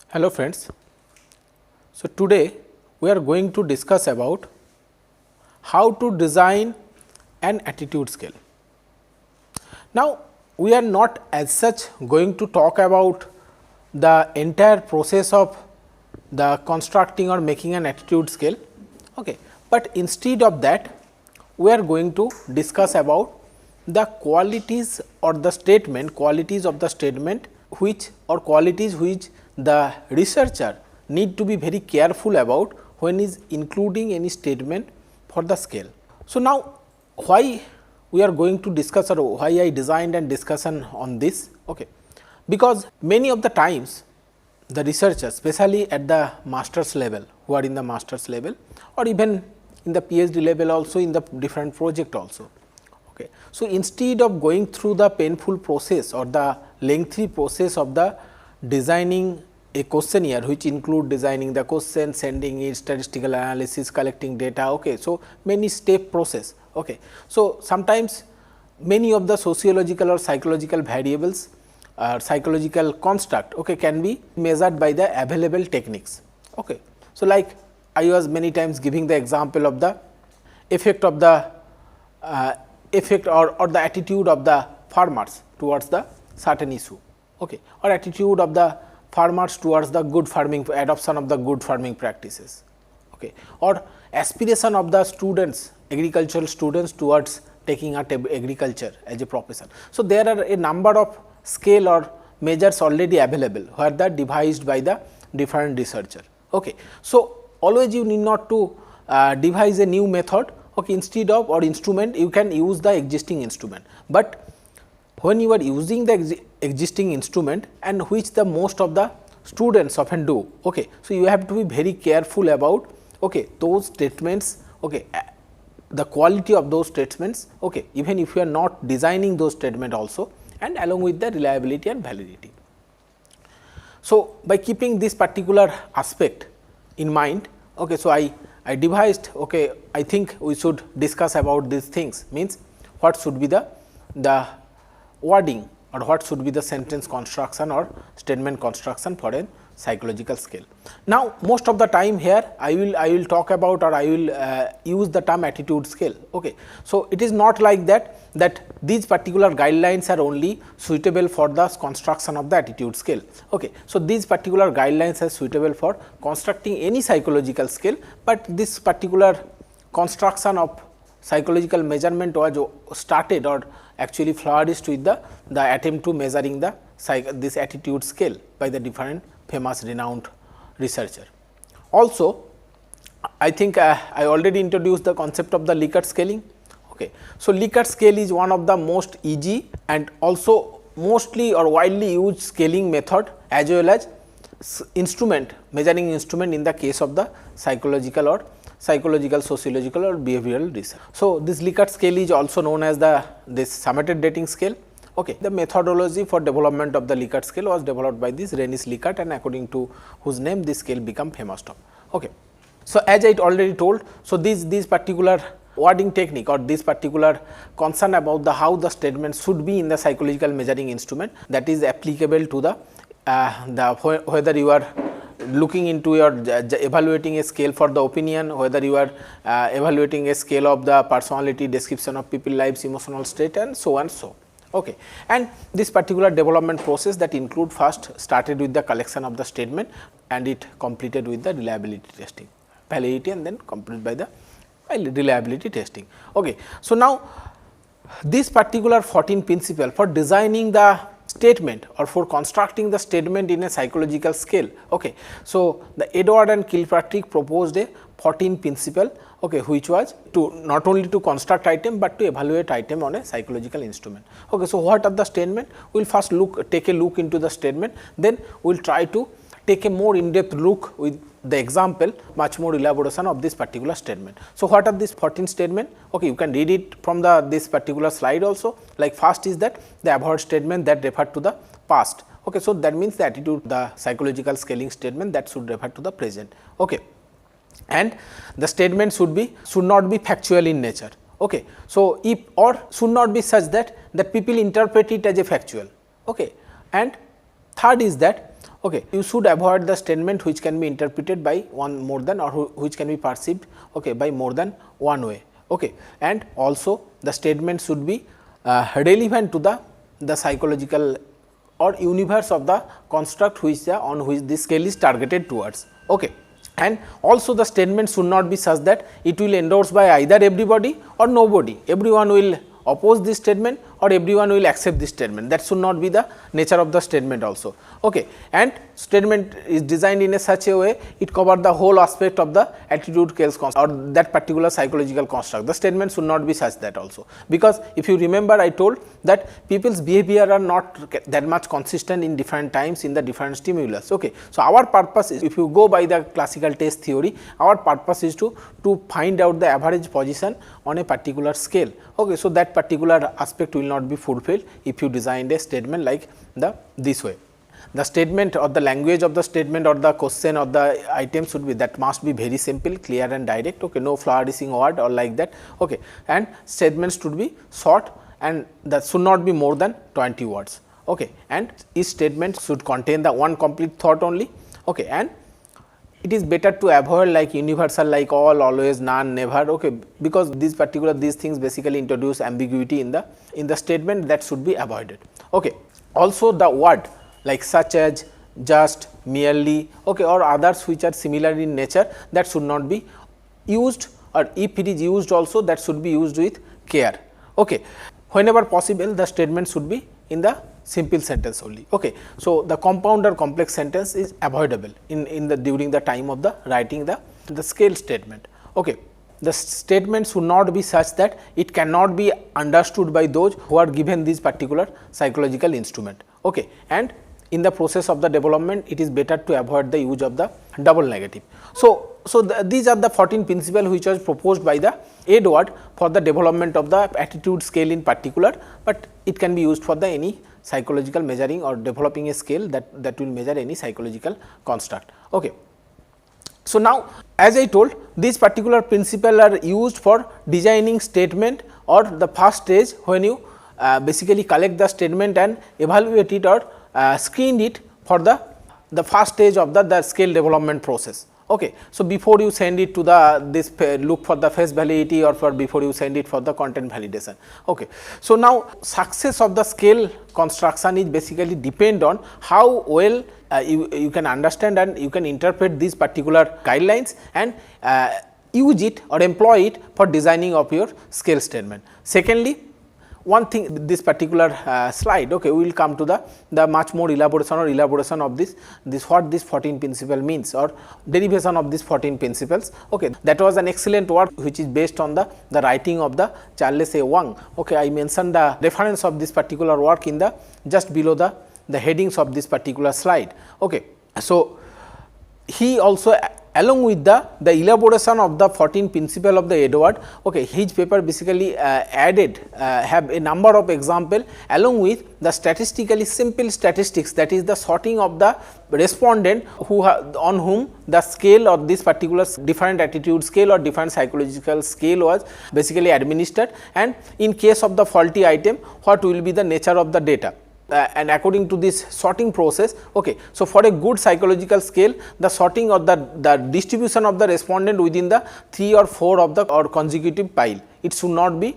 Hello friends. So, today we are going to discuss about how to design an attitude scale. Now, we are not as such going to talk about the entire process of the constructing or making an attitude scale, okay. But instead of that we are going to discuss about the qualities or the statement, qualities of the statement which or qualities which the researcher need to be very careful about when is including any statement for the scale. So, now why we are going to discuss or why I designed and discussion on this, okay. Because many of the times the researchers, especially at the master's level, who are in the master's level or even in the PhD level also in the different project also, okay. So, instead of going through the painful process or the lengthy process of the designing a questionnaire, which include designing the question, sending it, statistical analysis, collecting data, okay. So, many step process, okay. So, sometimes many of the sociological or psychological variables psychological construct, okay, can be measured by the available techniques, okay. So, like I was many times giving the example of the effect of the effect or the attitude of the farmers towards the certain issue, okay, or attitude of the farmers towards the good farming, adoption of the good farming practices, okay, or aspiration of the students, agricultural students towards taking up agriculture as a profession. So, there are a number of scale or measures already available where that devised by the different researcher, okay. So, always you need not to devise a new method, okay, instead of or instrument you can use the existing instrument, but when you are using the existing instrument and which the most of the students often do, okay. So, you have to be very careful about, okay, those statements, okay, the quality of those statements, okay, even if you are not designing those statement also, and along with the reliability and validity. So, by keeping this particular aspect in mind, okay, so I devised, okay, I think we should discuss about these things, means what should be the wording or what should be the sentence construction or statement construction for a psychological scale. Now, most of the time here I will talk about or I will use the term attitude scale, okay. So, it is not like that these particular guidelines are only suitable for the construction of the attitude scale, okay. So, these particular guidelines are suitable for constructing any psychological scale, but this particular construction of psychological measurement was started or actually flourished with the attempt to measuring the this attitude scale by the different famous renowned researcher. Also, I think I already introduced the concept of the Likert scaling, okay. So, Likert scale is one of the most easy and also mostly or widely used scaling method as well as instrument, measuring instrument in the case of the psychological or sociological or behavioral research. So, this Likert scale is also known as this summated rating scale, okay. The methodology for development of the Likert scale was developed by this Rennis Likert, and according to whose name this scale become famous of, okay. So, as I already told, so these particular wording technique or this particular concern about the how the statement should be in the psychological measuring instrument, that is applicable to the whether you are looking into your evaluating a scale for the opinion, whether you are evaluating a scale of the personality, description of people lives, emotional state, and so on so. Okay. And this particular development process that include first started with the collection of the statement and it completed with the reliability testing, validity, and then completed by the reliability testing. Okay. So, now this particular 14 principle for designing the statement or for constructing the statement in a psychological scale, okay. So, the Edward and Kilpatrick proposed a 14 principle, okay, which was to not only to construct item, but to evaluate item on a psychological instrument. Okay. So, what are the statement? We will first take a look into the statement, then we will try to take a more in depth look with the example, much more elaboration of this particular statement. So, what are these 14 statement? Okay, you can read it from this particular slide also. Like first is that the avoid statement that refer to the past. Okay, so that means the attitude, the psychological scaling statement that should refer to the present. Okay, and the statement should not be factual in nature. Okay, so if or should not be such that people interpret it as a factual. Okay, and third is that Okay, you should avoid the statement which can be interpreted by one more than or which can be perceived, okay, by more than one way. Okay, and also the statement should be relevant to the psychological or universe of the construct which on which this scale is targeted towards. Okay. And also the statement should not be such that it will endorse by either everybody or nobody, everyone will oppose this statement or everyone will accept this statement, that should not be the nature of the statement also. Okay. And statement is designed in a such a way, it covers the whole aspect of the attitude scales construct or that particular psychological construct. The statement should not be such that also, because if you remember I told that people's behavior are not that much consistent in different times in the different stimulus. Okay. So, our purpose is, if you go by the classical test theory, our purpose is to find out the average position on a particular scale. Okay. So, that particular aspect will not be fulfilled if you designed a statement like this way. The statement or the language of the statement or the question or the item should be, that must be very simple, clear and direct. Okay. No flourishing word or like that. Okay. And statements should be short and that should not be more than 20 words. Okay. And each statement should contain the one complete thought only. Okay. And it is better to avoid like universal, like all, always, none, never, okay, because these things basically introduce ambiguity in the statement, that should be avoided. Okay. Also the word like such as, just, merely, okay, or others which are similar in nature, that should not be used, or if it is used also, that should be used with care. Okay. Whenever possible, the statement should be in the simple sentence only. Okay. So, the compound or complex sentence is avoidable in the during the time of the writing the scale statement. Okay. The statement should not be such that it cannot be understood by those who are given this particular psychological instrument. Okay. And in the process of the development, it is better to avoid the use of the double negative. So, these are the 14 principles which was proposed by the Edward for the development of the attitude scale in particular, but it can be used for the any psychological measuring or developing a scale that will measure any psychological construct. Okay. So, now as I told, these particular principles are used for designing statement or the first stage when you basically collect the statement and evaluate it or screen it for the first stage of the scale development process. Okay. So, before you send it to this look for the face validity or before you send it for the content validation. Okay. So, now success of the scale construction is basically depend on how well you can understand and you can interpret these particular guidelines and use it or employ it for designing of your scale statement. Secondly, one thing, this particular slide, okay, we will come to the much more elaboration of this what this 14 principle means or derivation of these 14 principles. Okay, that was an excellent work which is based on the writing of the Charles A. Wang. Okay, I mentioned the reference of this particular work in the just below the headings of this particular slide. Okay, so he also, along with the elaboration of the 14 principle of the Edward, okay, his paper basically added have a number of example along with the statistically simple statistics, that is the sorting of the respondent on whom the scale or this particular different attitude scale or different psychological scale was basically administered, and in case of the faulty item what will be the nature of the data. And according to this sorting process, okay, so for a good psychological scale, the sorting or the distribution of the respondent within the 3 or 4 of the or consecutive pile, it should not be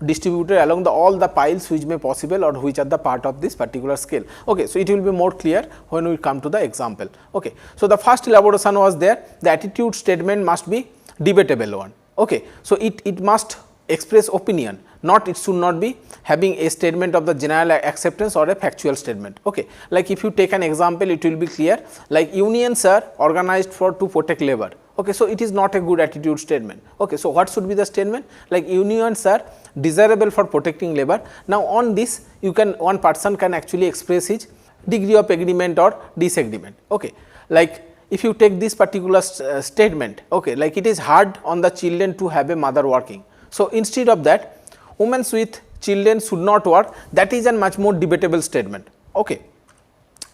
distributed along all the piles which may possible or which are the part of this particular scale. Okay, so it will be more clear when we come to the example. Okay, so the first elaboration was there, the attitude statement must be debatable one. Okay, so it must express opinion, it should not be having a statement of the general acceptance or a factual statement. Okay. Like if you take an example, it will be clear, like unions are organized to protect labor. Okay. So, it is not a good attitude statement. Okay. So, what should be the statement? Like unions are desirable for protecting labor. Now, on this one person can actually express his degree of agreement or disagreement. Okay. Like if you take this particular statement, okay, like it is hard on the children to have a mother working. So, instead of that, women with children should not work, that is a much more debatable statement. Okay.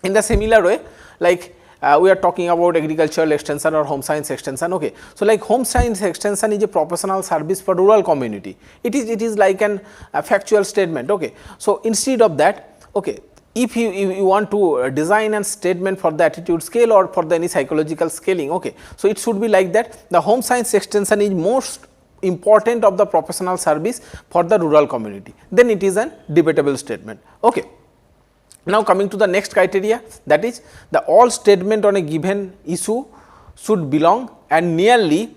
In the similar way, like we are talking about agricultural extension or home science extension. Okay. So, like home science extension is a professional service for rural community, it is like a factual statement. Okay. So, instead of that, okay, if you want to design a statement for the attitude scale or for the any psychological scaling. Okay. So, it should be like that the home science extension is most important of the professional service for the rural community, then it is a debatable statement. Okay. Now, coming to the next criteria, that is the all statement on a given issue should belong and nearly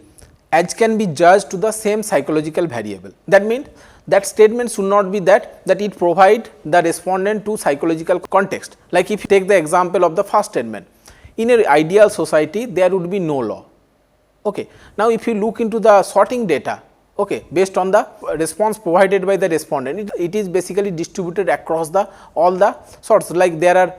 as can be judged to the same psychological variable. That means that statement should not be that it provide the respondent to psychological context. Like if you take the example of the first statement, in an ideal society there would be no law. Okay. Now, if you look into the sorting data, okay, based on the response provided by the respondent, it is basically distributed across the all the sorts, like there are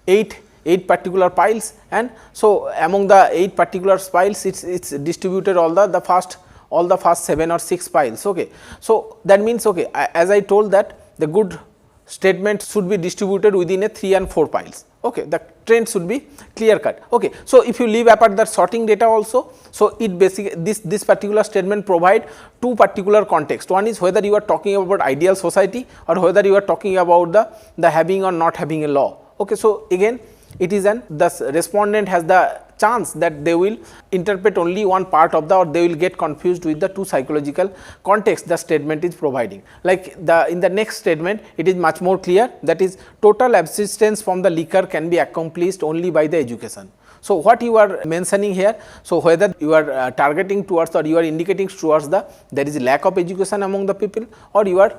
8 particular piles, and so among the 8 particular piles it's distributed all the first 7 or 6 piles. Okay. So, that means, okay, as I told that the good statement should be distributed within a 3 and 4 piles. Okay. The trend should be clear cut. Okay. So, if you leave apart the sorting data also, so it basically this particular statement provide 2 particular context. One is whether you are talking about ideal society or whether you are talking about the having or not having a law. Okay. So, again it is the respondent has the chance that they will interpret only one part of the, or they will get confused with the 2 psychological context the statement is providing. Like in the next statement, it is much more clear, that is total abstinence from the liquor can be accomplished only by the education. So, what you are mentioning here, so whether you are targeting towards or you are indicating towards there is lack of education among the people, or you are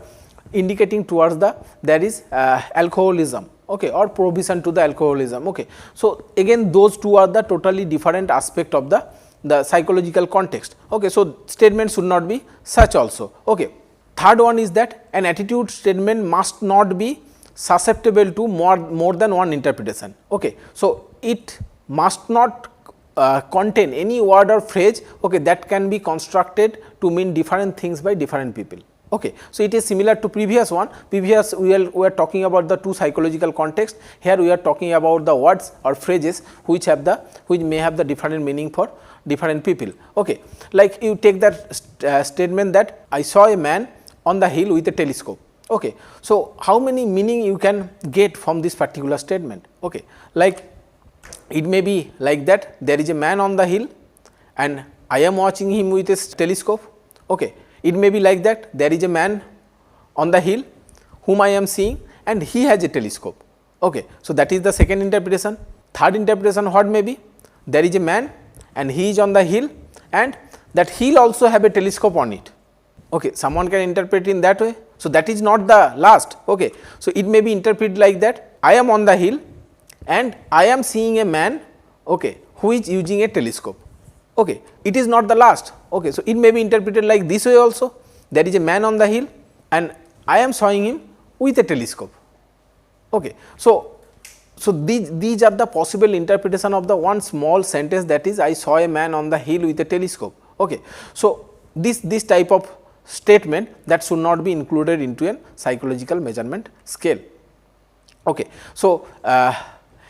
indicating towards there is alcoholism. Okay, or prohibition to the alcoholism. Okay. So, again those 2 are the totally different aspect of the psychological context. Okay. So, statement should not be such also. Okay. Third one is that an attitude statement must not be susceptible to more than one interpretation. Okay. So, it must not contain any word or phrase, okay, that can be constructed to mean different things by different people. Okay. So, it is similar to previous one. Previous we are talking about the 2 psychological context. Here we are talking about the words or phrases which may have the different meaning for different people. Okay. Like you take that statement that I saw a man on the hill with a telescope. Okay. So, how many meaning you can get from this particular statement? Okay. Like it may be like that there is a man on the hill and I am watching him with a telescope. Okay. It may be like that there is a man on the hill whom I am seeing and he has a telescope. Okay. So, that is the second interpretation. Third interpretation, what may be? There is a man and he is on the hill and that hill also have a telescope on it. Okay. Someone can interpret in that way. So, that is not the last. Okay. So, it may be interpreted like that I am on the hill and I am seeing a man, okay, who is using a telescope. Okay. It is not the last. Okay. So, it may be interpreted like this way also, there is a man on the hill and I am showing him with a telescope. Okay. So, these are the possible interpretation of the one small sentence, that is I saw a man on the hill with a telescope. Okay. So, this type of statement that should not be included into a psychological measurement scale. Okay. So,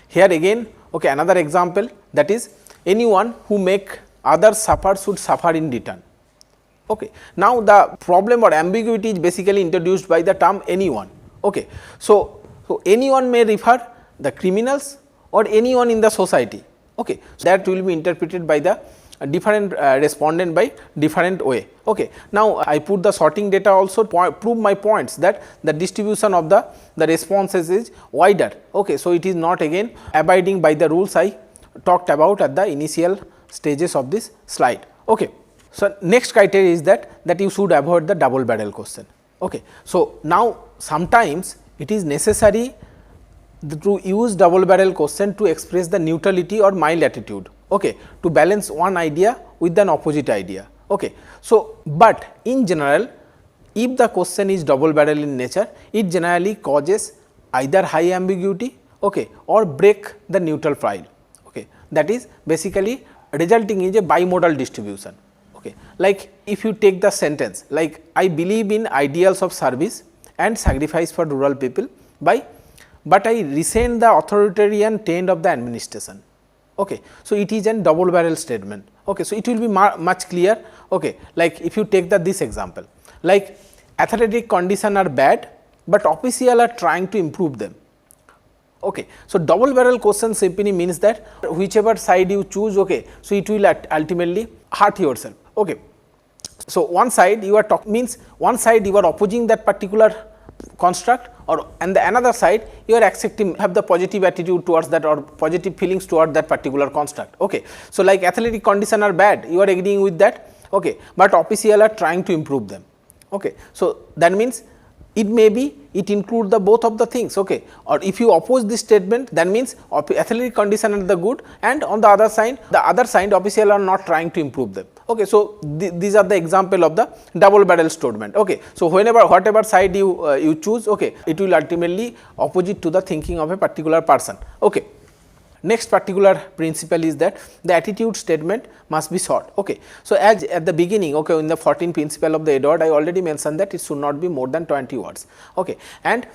here again, okay, another example, that is anyone who make others suffer should suffer in return. Okay. Now, the problem or ambiguity is basically introduced by the term anyone. Okay. So, anyone may refer the criminals or anyone in the society. Okay. So, that will be interpreted by the different respondent by different way. Okay. Now, I put the sorting data also prove my points that the distribution of the responses is wider. Okay. So, it is not again abiding by the rules I talked about at the initial stages of this slide. Okay. So, next criteria is that you should avoid the double barrel question. Okay. So, now sometimes it is necessary to use double barrel question to express the neutrality or mild attitude, okay, to balance one idea with an opposite idea. Okay. So, but in general, if the question is double barrel in nature, it generally causes either high ambiguity, okay, or break the neutral file. Okay. That is basically resulting in a bimodal distribution. Okay. Like if you take the sentence like I believe in ideals of service and sacrifice for rural people but I resent the authoritarian trend of the administration. Okay. So, it is a double barrel statement. Okay. So, it will be much clear. Okay. Like if you take this example, like athletic condition are bad, but officials are trying to improve them. Okay. So, double barrel question simply means that whichever side you choose, okay, so it will ultimately hurt yourself. Okay. So, one side you are talking means one side you are opposing that particular construct, or and the another side you are accepting, have the positive attitude towards that or positive feelings toward that particular construct. Okay. So, like athletic condition are bad, you are agreeing with that, okay, but official are trying to improve them. Okay. So, that means it may be it include the both of the things, okay, or if you oppose this statement, that means athletic condition are the good, and on the other side official are not trying to improve them. Okay. So, these are the example of the double barrel statement. Okay. So, whatever side you choose, okay, it will ultimately opposite to the thinking of a particular person. Okay. Next particular principle is that the attitude statement must be short. Okay. So, as at the beginning, okay, in the 14th principle of the Edward, I already mentioned that it should not be more than 20 words. Okay. And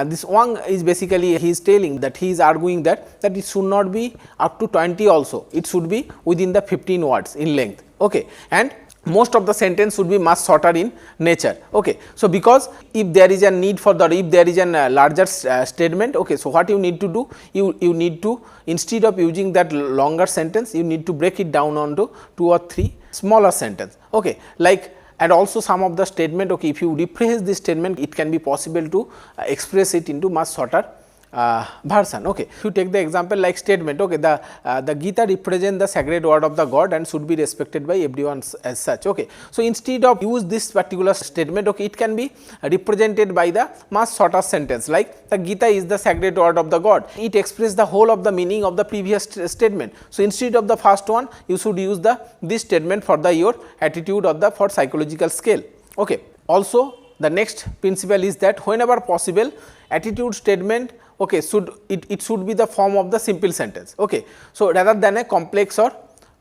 this one is basically he is telling that he is arguing that it should not be up to 20 also, it should be within the 15 words in length. Okay. And most of the sentence should be much shorter in nature. Okay. So, because if there is a need for the, if there is a larger statement, okay, so what you need to do, you need to, instead of using that longer sentence, you need to break it down onto 2 or 3 smaller sentence. Okay. Like, and also some of the statement, okay, if you rephrase this statement, it can be possible to express it into much shorter version. Okay. If you take the example like statement, okay, the Gita represent the sacred word of the God and should be respected by everyone as such. Okay. So, instead of use this particular statement, okay, it can be represented by the much shorter sentence like the Gita is the sacred word of the God. It expresses the whole of the meaning of the previous statement. So, instead of the first one, you should use this statement for your attitude or for psychological scale. Okay. Also, the next principle is that whenever possible, attitude statement, okay, it should be the form of the simple sentence. Okay. So, rather than a complex or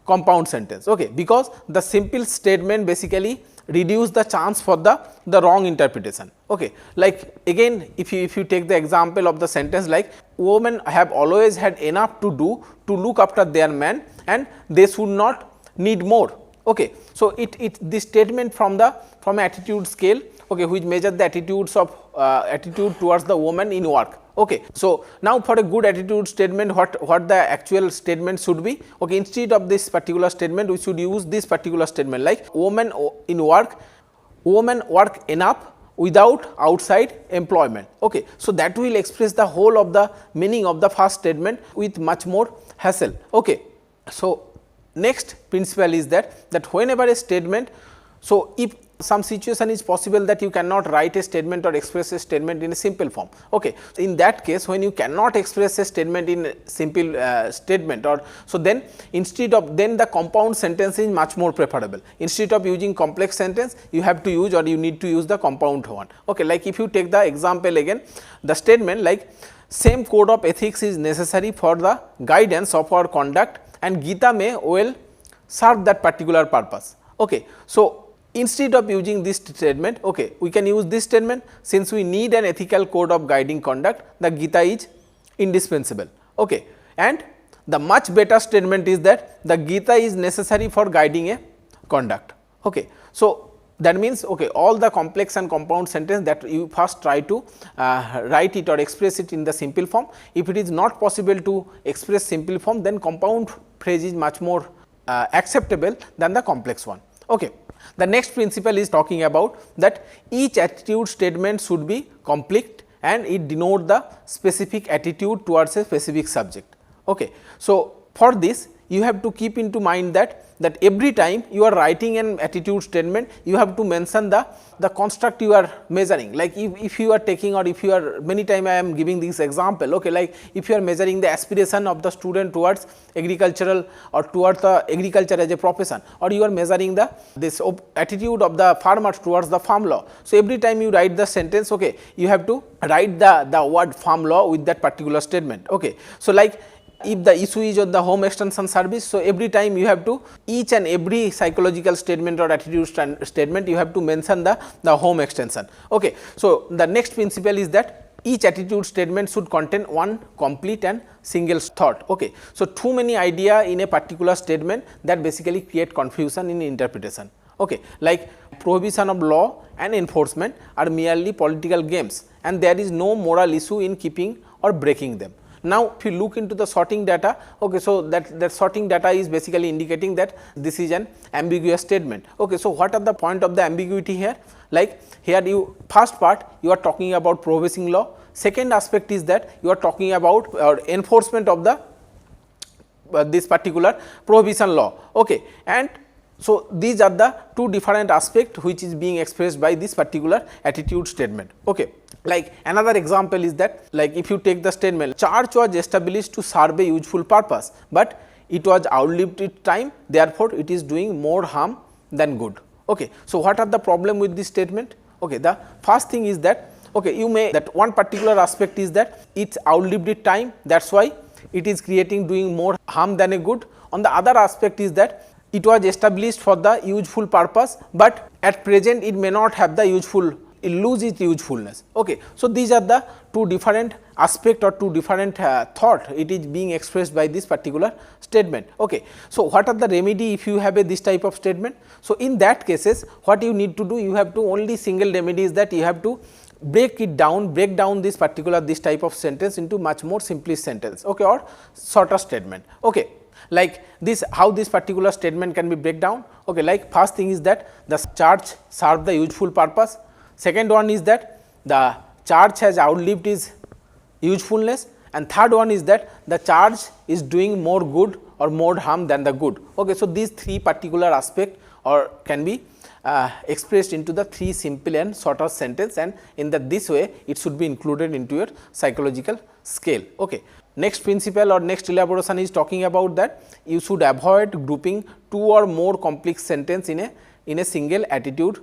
compound sentence, okay, because the simple statement basically reduce the chance for the wrong interpretation. Okay. Like again, if you take the example of the sentence like women have always had enough to do to look after their man and they should not need more. Okay. So, this statement from attitude scale, okay, which measures the attitudes of attitude towards the woman in work. Okay. So, now for a good attitude statement, what the actual statement should be? Okay, instead of this particular statement, we should use this particular statement like women in work, women work enough without outside employment. Okay. So, that will express the whole of the meaning of the first statement with much more hassle. Okay. So, next principle is that whenever a statement, so if some situation is possible that you cannot write a statement or express a statement in a simple form. Okay. So, in that case, when you cannot express a statement in a simple statement, or so then instead of, then the compound sentence is much more preferable. Instead of using complex sentence, you have to use, or you need to use the compound one. Okay. Like if you take the example again, the statement like same code of ethics is necessary for the guidance of our conduct and Gita may well serve that particular purpose. Okay. So, instead of using this statement, okay, we can use this statement, since we need an ethical code of guiding conduct, the Gita is indispensable. Okay. And the much better statement is that the Gita is necessary for guiding a conduct. Okay. So, that means, okay, all the complex and compound sentence that you first try to write it or express it in the simple form. If it is not possible to express simple form, then compound phrase is much more acceptable than the complex one. Okay. The next principle is talking about that each attitude statement should be complete and it denote the specific attitude towards a specific subject. Okay. So, for this you have to keep into mind that every time you are writing an attitude statement, you have to mention the construct you are measuring. Like if you are taking, or if you are, many time I am giving this example, okay, like if you are measuring the aspiration of the student towards agricultural or towards the agriculture as a profession, or you are measuring this attitude of the farmer towards the farm law. So, every time you write the sentence, okay, you have to write the word farm law with that particular statement. Okay. So, like if the issue is on the home extension service, so every time you have to, each and every psychological statement or attitude statement, you have to mention the home extension. Okay. So, the next principle is that each attitude statement should contain one complete and single thought. Okay. So, too many idea in a particular statement, that basically create confusion in interpretation. Okay. Like prohibition of law and enforcement are merely political games and there is no moral issue in keeping or breaking them. Now, if you look into the sorting data, okay, so that sorting data is basically indicating that this is an ambiguous statement. Okay, so what are the point of the ambiguity here? Like here you first part you are talking about prohibition law, second aspect is that you are talking about enforcement of the this particular prohibition law. Okay, and so these are the two different aspects which is being expressed by this particular attitude statement. Okay. Like another example is that, like if you take the statement, church was established to serve a useful purpose, but it was outlived its time, therefore it is doing more harm than good. Okay. So what are the problem with this statement? Okay, the first thing is that, okay, you may that one particular aspect is that it's outlived its time, that is why it is creating doing more harm than a good. On the other aspect is that it was established for the useful purpose, but at present it may not have the useful, it lose its usefulness. Okay. So these are the two different aspect or two different thought it is being expressed by this particular statement. Okay. So what are the remedy if you have a this type of statement? So in that cases what you need to do, you have to only single remedy is that you have to break down this particular this type of sentence into much more simplest sentence, okay, or shorter statement. Okay. Like this, how this particular statement can be break down? Okay, like first thing is that the church served the useful purpose. Second one is that the church has outlived its usefulness, and third one is that the church is doing more good or more harm than the good. Okay, so these three particular aspect or can be expressed into the three simple and shorter sentence, and in this way it should be included into your psychological scale. Okay. Next principle or next elaboration is talking about that you should avoid grouping two or more complex sentence in a single attitude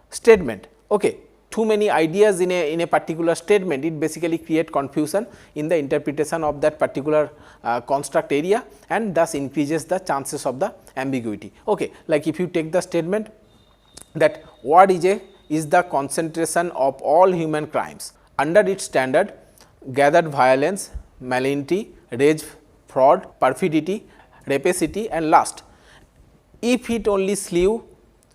statement. Okay. Too many ideas in a particular statement, it basically create confusion in the interpretation of that particular construct area, and thus increases the chances of the ambiguity. Okay. Like if you take the statement that what is the concentration of all human crimes under its standard, gathered violence, malignity, rage, fraud, perfidy, rapacity and lust. If it only slew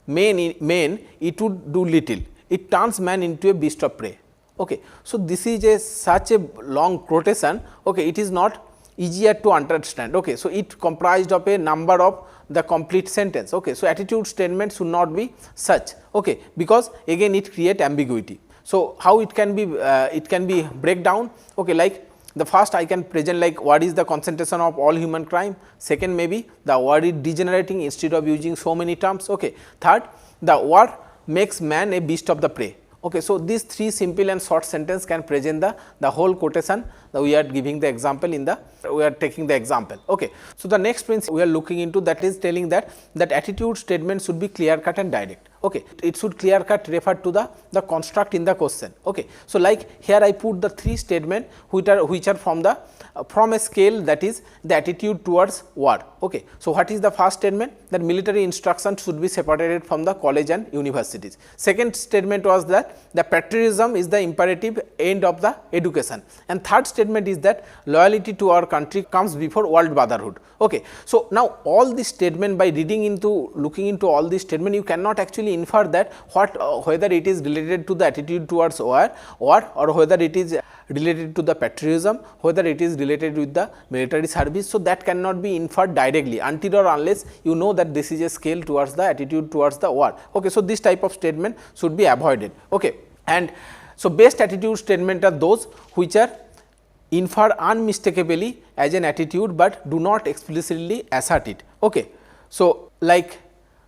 men, it would do little. It turns man into a beast of prey. Okay. So this is such a long quotation. Okay. It is not easier to understand. Okay. So it comprised of a number of the complete sentence. Okay. So attitude statement should not be such. Okay. Because again it create ambiguity. So how it can be break down? Okay. Like the first I can present like what is the concentration of all human crime. Second, maybe the word is degenerating instead of using so many terms. Okay. Third, the word makes man a beast of the prey. Okay. So these three simple and short sentence can present the whole quotation that we are giving the example we are taking the example. Okay. So the next principle we are looking into, that is telling that attitude statement should be clear cut and direct. Okay. It should clear cut refer to the construct in the question. Okay. So like here I put the three statement which are from a scale, that is the attitude towards war. Okay. So what is the first statement? That military instruction should be separated from the college and universities. Second statement was that the patriotism is the imperative end of the education, and third statement is that loyalty to our country comes before world brotherhood. Okay. So now all this statement, by looking into all this statement, you cannot actually infer that whether it is related to the attitude towards war or whether it is related to the patriotism, whether it is related with the military service. So that cannot be inferred directly until or unless you know that this is a scale towards the attitude towards the war. Okay. So this type of statement should be avoided. Okay. And so best attitude statement are those which are infer unmistakably as an attitude, but do not explicitly assert it. Okay. So like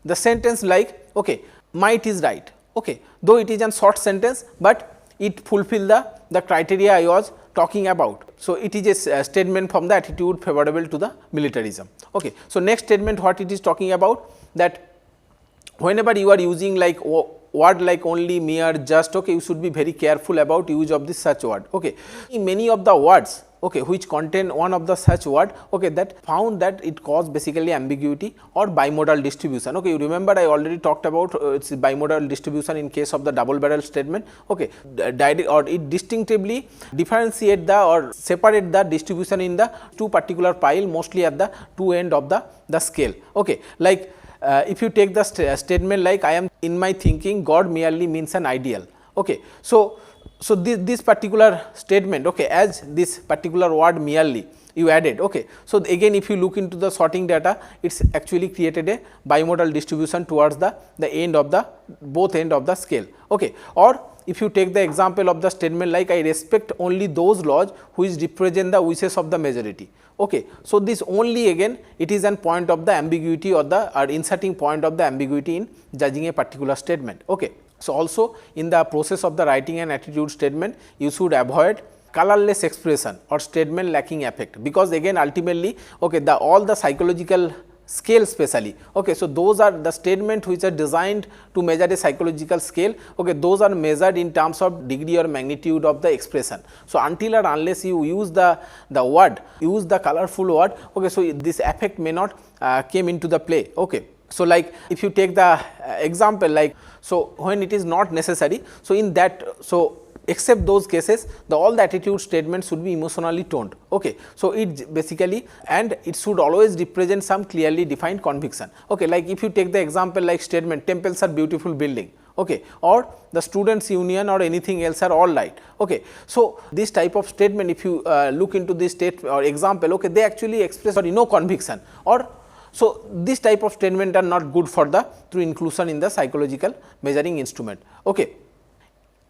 the sentence like, okay, might is right. Okay. Though it is a short sentence, but it fulfill the criteria I was talking about. So it is a statement from the attitude favorable to the militarism. Okay. So next statement what it is talking about, that whenever you are using like word like only, mere, just, okay, you should be very careful about use of this such word. Okay. Many of the words, okay, which contain one of the such word, okay, that found that it cause basically ambiguity or bimodal distribution. Okay. You remember I already talked about its bimodal distribution in case of the double barrel statement. Okay. Or it distinctively differentiate or separate the distribution in the two particular pile, mostly at the two end of the scale. Okay. Like if you take the statement like I am in my thinking, God merely means an ideal. Okay. So So, this particular statement, okay, as this particular word merely you added. Okay. So, again if you look into the sorting data, it is actually created a bimodal distribution towards the end of the both end of the scale. Okay. Or if you take the example of the statement like I respect only those laws which represent the wishes of the majority. Okay. So, this only again it is an point of the ambiguity or inserting point of the ambiguity in judging a particular statement. Okay. So, also in the process of the writing an attitude statement, you should avoid colorless expression or statement lacking affect, because again ultimately okay, all the psychological scale specially. Okay. So, those are the statement which are designed to measure a psychological scale. Okay. Those are measured in terms of degree or magnitude of the expression. So, until or unless you use the word, use the colorful word, okay, so this affect may not came into the play. Okay. So, like if you take the example like, so when it is not necessary, so in that, so except those cases all the attitude statements should be emotionally toned. Okay. So, it basically and it should always represent some clearly defined conviction. Okay. Like if you take the example like statement temples are beautiful building, okay, or the students union or anything else are all right. Okay. So, this type of statement if you look into this state or example, okay, they actually express no conviction, or so this type of statement are not good for the through inclusion in the psychological measuring instrument. Okay.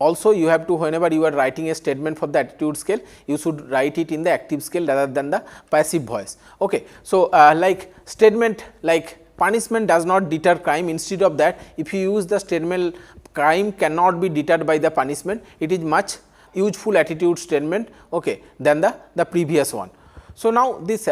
Also you have to, whenever you are writing a statement for the attitude scale, you should write it in the active scale rather than the passive voice. Okay. So, like statement like punishment does not deter crime, instead of that if you use the statement crime cannot be deterred by the punishment, it is much useful attitude statement, okay, than the previous one. So, now this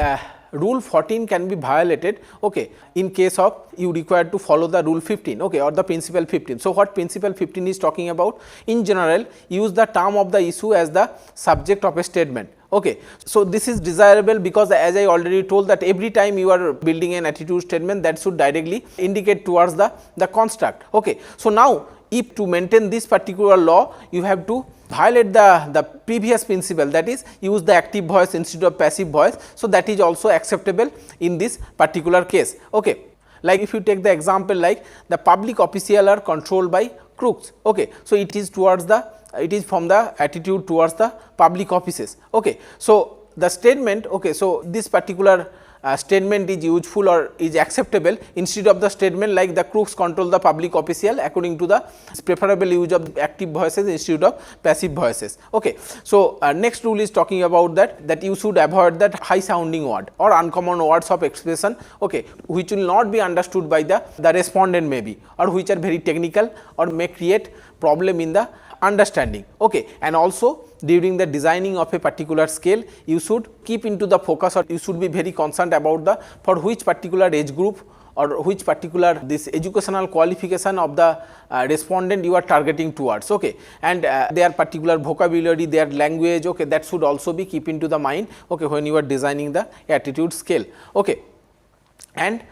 rule 14 can be violated, okay, in case of you require to follow the rule 15, okay, or the principle 15. So, what principle 15 is talking about? In general, use the term of the issue as the subject of a statement. Okay. So, this is desirable because as I already told that every time you are building an attitude statement, that should directly indicate towards the construct. Okay. So, now if to maintain this particular law, you have to violate the previous principle, that is use the active voice instead of passive voice. So, that is also acceptable in this particular case. Okay. Like if you take the example like the public official are controlled by crooks. Okay. So, it is towards the, it is from the attitude towards the public offices. Okay. So, the statement, okay, so this particular statement is useful or is acceptable instead of the statement like the crooks control the public official, according to the preferable use of active voices instead of passive voices. Okay. So, next rule is talking about that you should avoid that high sounding word or uncommon words of expression, okay, which will not be understood by the respondent maybe, or which are very technical or may create problem in the understanding. Okay. And also during the designing of a particular scale, you should keep into the focus, or you should be very concerned about the for which particular age group or which particular this educational qualification of the respondent you are targeting towards. Okay. And their particular vocabulary, their language, okay, that should also be keep into the mind, okay, when you are designing the attitude scale. Okay. And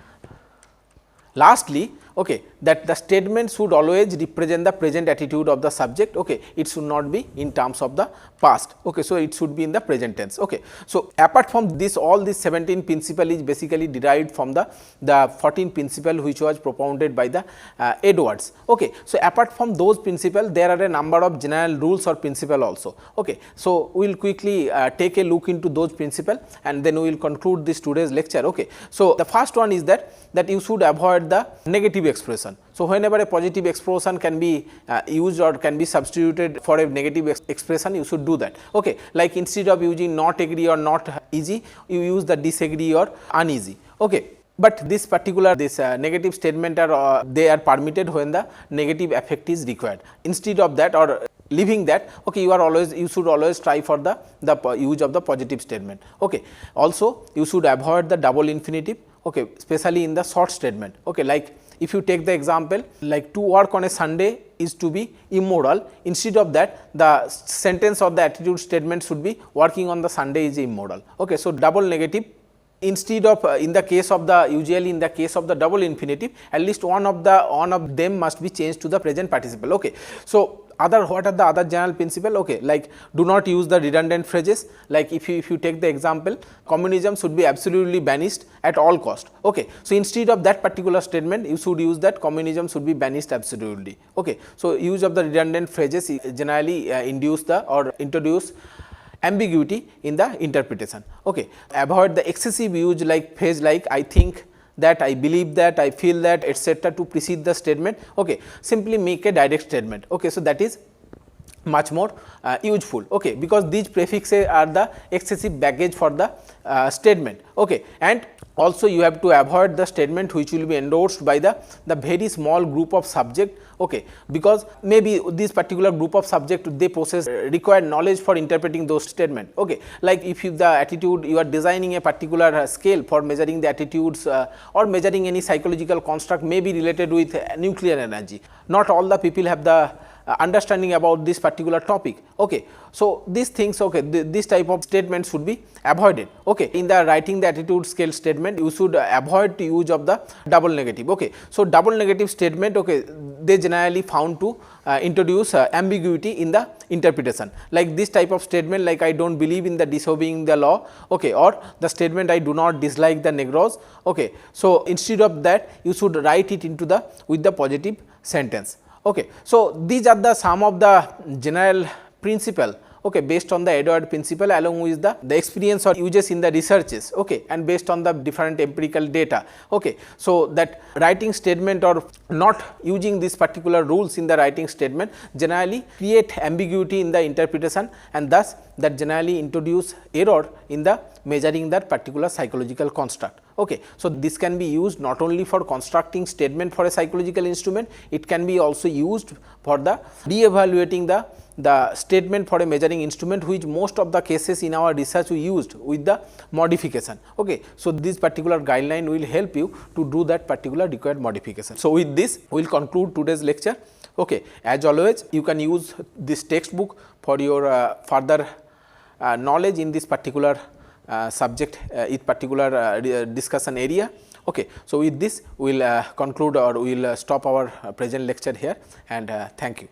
lastly, okay, that the statement should always represent the present attitude of the subject. Okay. It should not be in terms of the past. Okay. So, it should be in the present tense. Okay. So, apart from this, all these 17 principle is basically derived from the 14 principle which was propounded by the Edwards. Okay. So, apart from those principles, there are a number of general rules or principle also. Okay. So, we will quickly take a look into those principles and then we will conclude this today's lecture. Okay. So, the first one is that you should avoid the negative expression. So, whenever a positive expression can be used or can be substituted for a negative expression, you should do that. Okay. Like instead of using not agree or not easy, you use the disagree or uneasy. Okay. But this particular negative statement are they are permitted when the negative affect is required. Instead of that or leaving that, okay, you should always try for the use of the positive statement. Okay. Also, you should avoid the double infinitive, okay, especially in the short statement. Okay. Like if you take the example like to work on a Sunday is to be immoral, instead of that the sentence or the attitude statement should be working on the Sunday is immoral. Okay. So, double negative, instead of in the case of the usually in the case of the double infinitive, at least one of them must be changed to the present participle. Okay. So, what are the other general principle? Okay, like do not use the redundant phrases. Like if you take the example, communism should be absolutely banished at all cost. Okay, so instead of that particular statement, you should use that communism should be banished absolutely. Okay, so use of the redundant phrases generally induce the or introduce ambiguity in the interpretation. Okay, avoid the excessive use like phrase like I think that, I believe that, I feel that, etc. to precede the statement. Okay, simply make a direct statement. Okay, so that is much more useful. Okay, because these prefixes are the excessive baggage for the statement. Okay, and also you have to avoid the statement which will be endorsed by the very small group of subject. Okay, because maybe this particular group of subject they possess required knowledge for interpreting those statements. Okay, like if you the attitude you are designing a particular scale for measuring the attitudes or measuring any psychological construct may be related with nuclear energy. Not all the people have the understanding about this particular topic. Okay, so these things, okay, this type of statements should be avoided. Okay, in the writing the attitude scale statement, you should avoid the use of the double negative. Okay, so double negative statement, okay, they generally found to introduce ambiguity in the interpretation. Like this type of statement, like I don't believe in the disobeying the law. Okay, or the statement I do not dislike the Negroes. Okay, so instead of that, you should write it into the with the positive sentence. Okay, so these are the some of the general principle, okay, based on the Edward principle along with the experience or uses in the researches, okay, and based on the different empirical data. Okay, so that writing statement or not using these particular rules in the writing statement generally create ambiguity in the interpretation, and thus that generally introduce error in the measuring that particular psychological construct. Okay, so this can be used not only for constructing statement for a psychological instrument, it can be also used for the re-evaluating the statement for a measuring instrument, which most of the cases in our research we used with the modification. Okay, so this particular guideline will help you to do that particular required modification. So with this we will conclude today's lecture. Okay, as always you can use this textbook for your further knowledge in this particular subject, particular discussion area. Okay, so with this we will conclude or we will stop our present lecture here, and thank you.